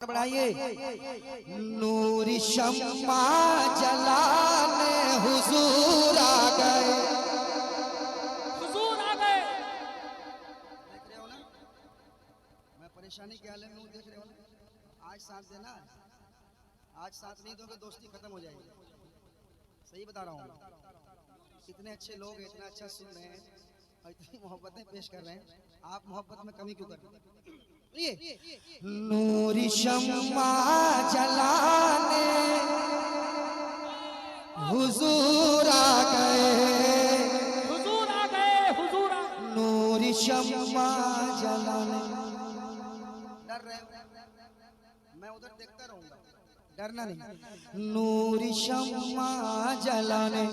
बढ़ाइए। नूरी शम्मा जलाने हुजूर आ गए, हुजूर आ गए। देख रहे हो ना, मैं परेशानी के हाल में हूँ, देख रहे हो ना। आज साथ देना, आज साथ नहीं दोगे दोस्ती खत्म हो जाएगी। सही बता रहा हूँ। इतने अच्छे लोग इतना अच्छा सुन रहे हैं और इतनी मोहब्बतें पेश कर रहे हैं, आप मोहब्बत में कमी क्यों कर रहे हैं? नूरी शम्मा जलाने हुजूर आ गए, हुजूर आ गए, हुजूर आ गए। नूरी शम्मा जलाने। डर रहे हो? मैं उधर देखता रहूंगा, डरना नहीं। नूरी शम्मा जलाने,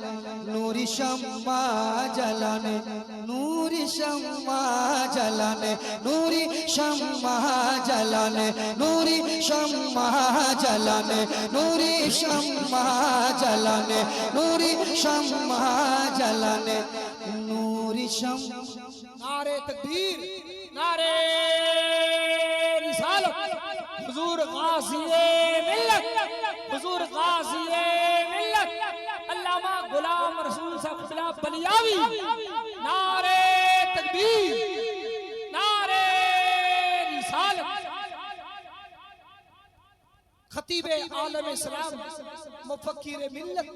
नूरी शम्मा जलाने, नूरी शम्मा जलाने, नूरी शम्मा जलाने, नूरी शम्मा जलाने, नूरी शम्मा जलाने, नूरी शम्मा जलाने, नूरी शम्मा। नारे तकबीर, नारे रिसालत, हुजूर गाज़िए मिल्लत, हुजूर गाज़िए मिल्लत, अल्लामा गुलाम रसूल साहब बलियावी। नारे तकबीर, नारे रिसालत, खतीब आलम इस्लाम, मुफक्किर मिल्लत।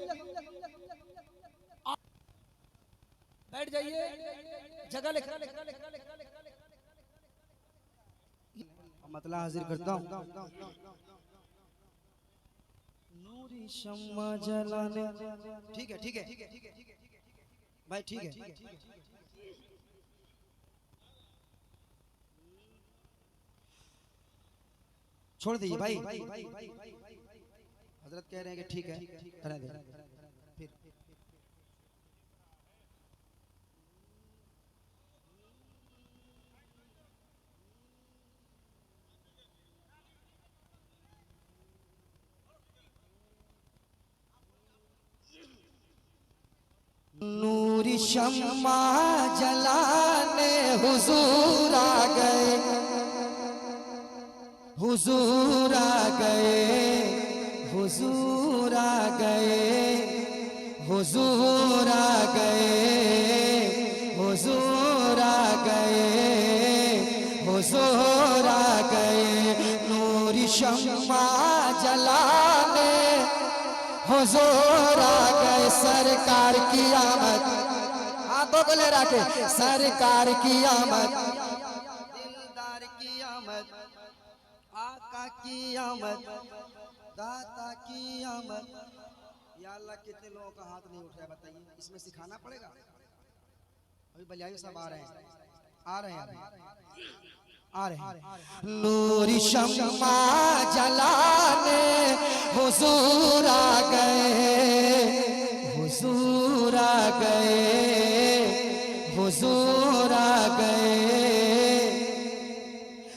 बैठ जाइए, जगह लिख। मतला हाजिर करता हूँ। नूरी शम्मा जलाने। ठीक है, ठीक है भाई, ठीक है। छोड़ दीजिए भाई, हजरत कह रहे हैं कि ठीक है, करा दे। फिर नूरी शम्मा जलाने हुजूर आ गए, हुजूर आ गए, हुजूर आ गए, हुजूर आ गए, हुजूर आ गए, हुजूर आ गए। नूरी शम्मा जलाने हुजूर आ गए। सरकार की आमद, हाथों को ले रखे, सरकार की आमद, दिलदार की आमद, आका की आमद, दाता की आमद। या अल्लाह, कितने लोगों का हाथ नहीं उठ रहा है बताइए, इसमें सिखाना पड़ेगा। अभी बलियाई साहब आ रहे हैं, आ रहे हैं, आ रहे हैं। नूरी शम्मा जलाने हुजूर आ गए, हुजूर आ गए, हुजूर आ गए,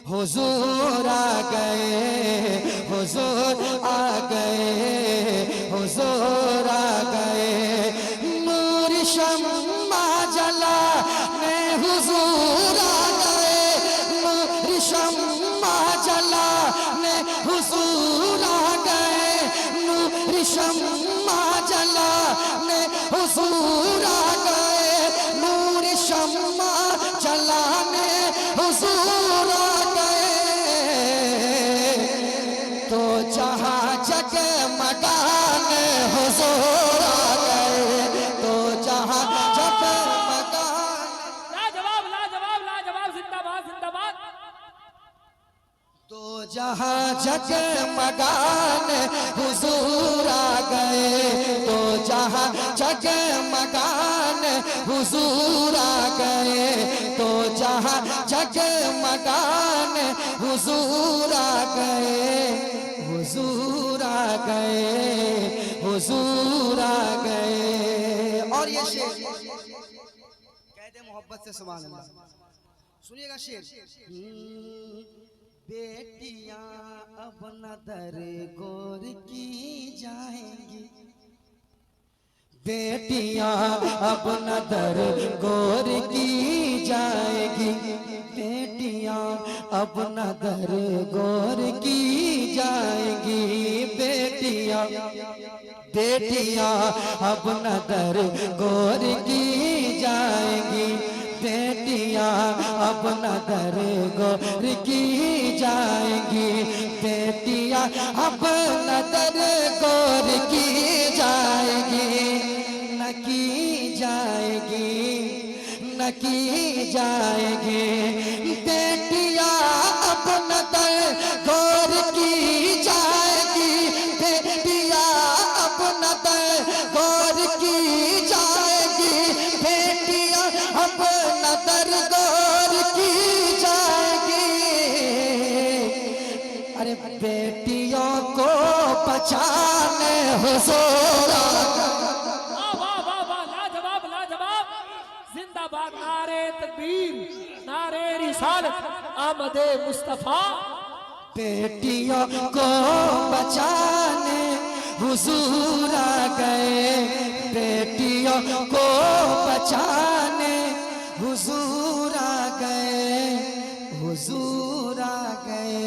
हुजूर आ गए, हुजूर आ गए, हुजूर आ गए। नूरी शम्मा जलाने हुजूर आ गए, नूरी शम्मा जलाने हुजूर आ गए, नूरी शम्मा जलाने हुजूर आ गए, नूरी शम्मा जलाने हुजूर आ गए। तो जहाँ जगमगाने हुजूर आ गए, तो जहाँ जगमगाने। लाजवाब, लाजवाब, लाजवाब, जिंदाबाद, जिंदाबाद। तो जहाँ जगमगाने हुजूर आ गए, तो जहाँ जगमगाने हुजूर आ गए, तो जहाँ जगमगाने हुजूर आ गए, हुजूर आ गए, हुजूर आ गए। और ये शेर कहते मोहब्बत से सुभान अल्लाह। सुनिएगा शेर। बेटियां अब न दर गोर की जाएंगी, बेटियां अब न दर गौर की जाएगी, बेटियां अब न दर गौर की जाएगी, बेटियां बेटियां अब न दर गौर की जाएगी, बेटियां अब न दर गौर की जाएगी, बेटियां अब न दर गौर की जाएगी, न की जाएगी, न की जाएगी, बेटियां अब न दर गौर की जाएगी, बेटियां अब न दर गौर की जाएगी, बेटियां अब न दर गौर की जाएगी। अरे बेटियों को बचाने हुजूर वाह वाह वाह, लाजवाब लाजवाब, जिंदाबाद, नारे तकबीर, नारे रिसालत, आमदे मुस्तफा। बेटियों को बचाने हुजूर आ गए, बेटियों को बचाने हुजूर आ गए, हुजूर आ गए,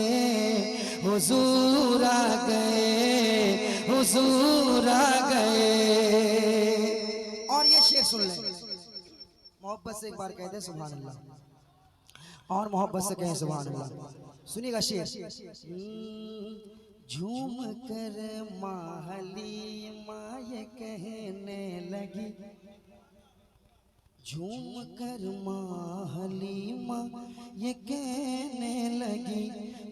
हुजूर आ गए, हुजूर आ गए। और ये शेर सुन ले, मोहब्बत से एक बार कह दे सुभान अल्लाह, और मोहब्बत से कहें सुभान अल्लाह। सुनिएगा शेर। झूम कर माहली माँ ये कहने लगी, झूम कर माहली माँ ये कहने लगी,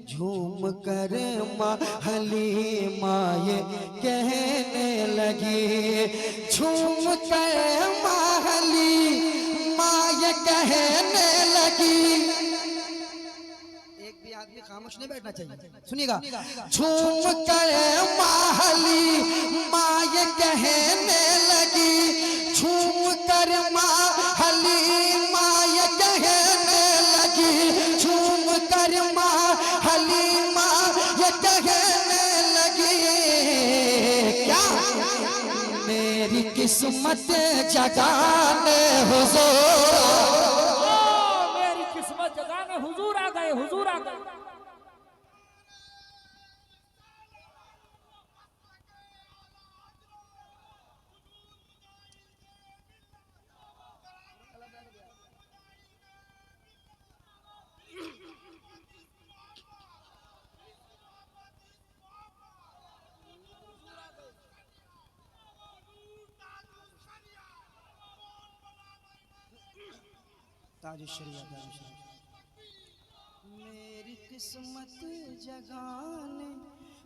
झूम कर माहली माँ ये कहने लगी, झूम कर माहली माँ ये कहने लगी। एक भी आदमी खामोश नहीं बैठना चाहिए, सुनिएगा। झूम कर माहली माँ ये कहने लगी, झूम कर माहली माँ ये कहने लगी, झूम कर माहली माँ ये कहने लगी। क्या मेरी किस्मत जगाने हुजूर, मेरी किस्मत जगाने हुजूर आ गए, हुजूर आ गए। मेरी किस्मत जगाने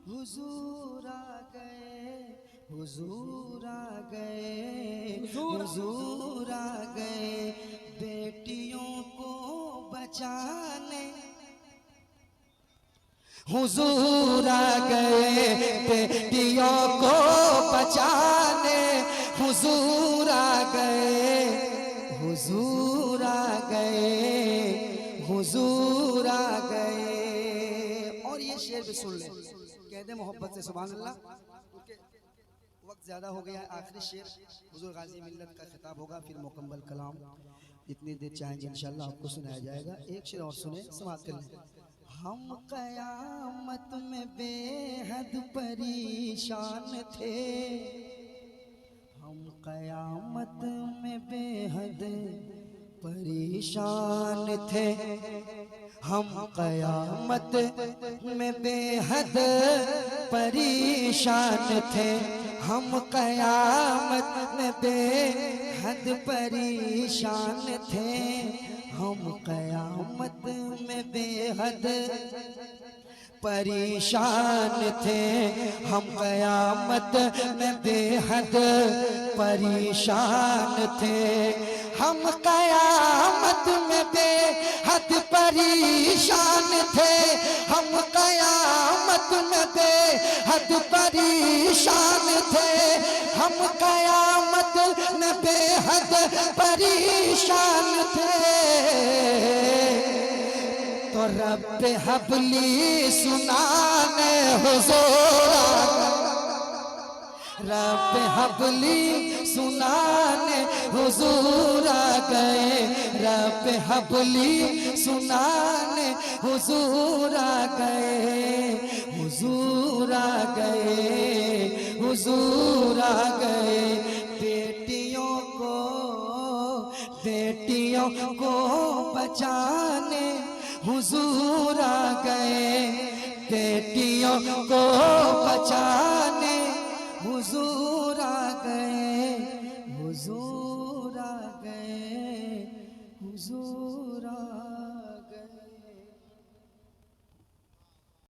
हुजूर आ गए, हुजूर आ गए, हुजूर आ गए, बेटियों को बचाने हुजूर आ गए, बेटियों को बचाने हुजूर आ गए, हुजूर आ गए, हुजूर आ गए। और ये शेर भी सुन ले, कह दे मोहब्बत से सुभान अल्लाह। वक्त ज्यादा हो गया है, आखिरी शेर हुजूर गाजी मिल्लत का खिताब होगा, फिर मुकम्मल कलाम जितनी देर चाहेंगे इंशाल्लाह आपको सुनाया जाएगा। एक शेर और सुने, समाप्त कर लें। हम कयामत में बेहद परेशान थे, हम कयामत में बेहद परेशान थे, हम कयामत में बेहद परेशान थे, हम कयामत में बेहद परेशान थे, हम कयामत में बेहद परेशान थे, हम कयामत में बेहद परेशान थे, हम कयामत में बेहद परेशान थे, हम कयामत में बेहद परेशान थे, हम कयामत में बेहद परेशान थे। तो रब हबली सुनाने हुजूर, रब हबली सुनाने हुजूर आ गए, रब हबली सुनाने हुजूर आ गए, हुजूर आ गए, हुजूर आ गए। बेटियों को बचाने हुजूर आ गए, बेटियों को बचाने हुजूर आ गए, हुजूर आ गए, हुजूर आ